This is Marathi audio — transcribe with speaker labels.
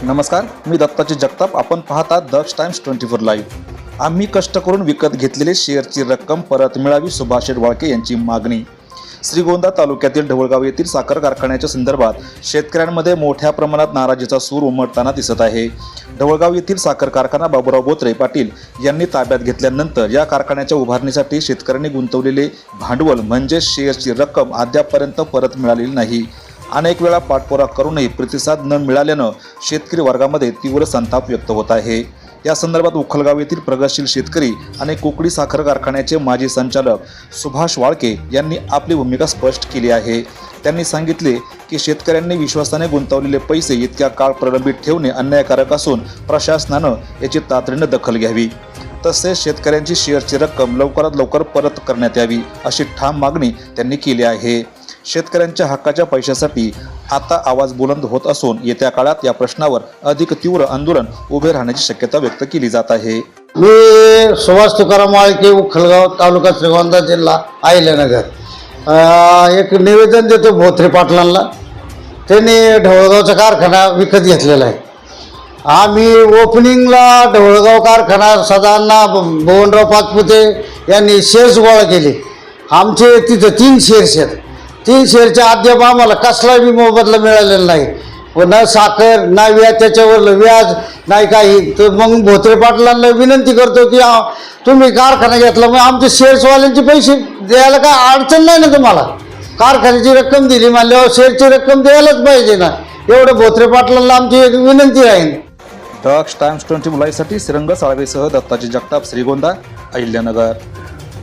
Speaker 1: नमस्कार, मी दत्ताजी जगताप. आपण पाहता दक्ष टाइम्स 24 लाईव्ह. आम्ही कष्ट करून विकत घेतलेले शेअरची रक्कम परत मिळावी, सुभाष शेडवाळके यांची मागणी. श्रीगोंदा तालुक्यातील ढवळगाव येथील साखर कारखान्याच्या संदर्भात शेतकऱ्यांमध्ये मोठ्या प्रमाणात नाराजीचा सूर उमटताना दिसत आहे. ढवळगाव येथील साखर कारखाना बाबूराव बोत्रे पाटील यांनी ताब्यात घेतल्यानंतर या कारखान्याच्या उभारणीसाठी शेतकऱ्यांनी गुंतवलेले भांडवल म्हणजे शेअरची रक्कम अद्यापपर्यंत परत मिळालेली नाही. अनेक वेळा पाठपुरावा करूनही प्रतिसाद न मिळाल्यानं शेतकरी वर्गामध्ये तीव्र संताप व्यक्त होत आहे. या संदर्भात उखलगाव येथील प्रगतशील शेतकरी आणि कोकडी साखर कारखान्याचे माजी संचालक सुभाष वाळके यांनी आपली भूमिका स्पष्ट केली आहे. त्यांनी सांगितले की शेतकऱ्यांनी विश्वासाने गुंतवलेले पैसे इतक्या काळ प्रलंबित ठेवणे अन्यायकारक असून प्रशासनानं याची तातडीनं दखल घ्यावी. तसेच शेतकऱ्यांची शेअरची रक्कम लवकरात लवकर परत करण्यात यावी अशी ठाम मागणी त्यांनी केली आहे. शेतकऱ्यांच्या हक्काच्या पैशासाठी आता आवाज बुलंद होत असून येत्या काळात या प्रश्नावर अधिक तीव्र आंदोलन उभे राहण्याची शक्यता व्यक्त केली जात आहे.
Speaker 2: मी सुभाष तुकाराम वाळके, उखलगाव, तालुका श्रीगोंदा, जिल्हा अहिल्यानगर. एक निवेदन देतो बोत्रे पाटलांना. त्यांनी ढवळगावचा कारखाना विकत घेतलेला आहे. आम्ही ओपनिंगला ढवळगाव कारखाना सदांना बबनराव पाचपुते यांनी शेअर्स गोळा केले. आमचे तिथं 3 शेअर्स आहेत. 3 शेअरच्या अद्याप आम्हाला कसलाही मोबदला मिळालेला नाही. व न साखर ना व्याज, त्याच्यावर व्याज नाही काही. तर मग बोत्रे पाटलांना विनंती करतो की तुम्ही कारखाना घेतला, मग आमचे शेअर्सवाल्यांचे पैसे द्यायला काय अडचण नाही ना तुम्हाला. कारखान्याची रक्कम दिली म्हणल्यावर शेअरची रक्कम द्यायलाच पाहिजे ना. एवढं बोत्रे पाटलांना आमची एक विनंती राहील.
Speaker 1: दक्ष टाइम्स 24 लाईव्हसाठी श्रीरंग साळवेसह दत्ताजी जगताप, श्रीगोंदा, अहिल्यानगर.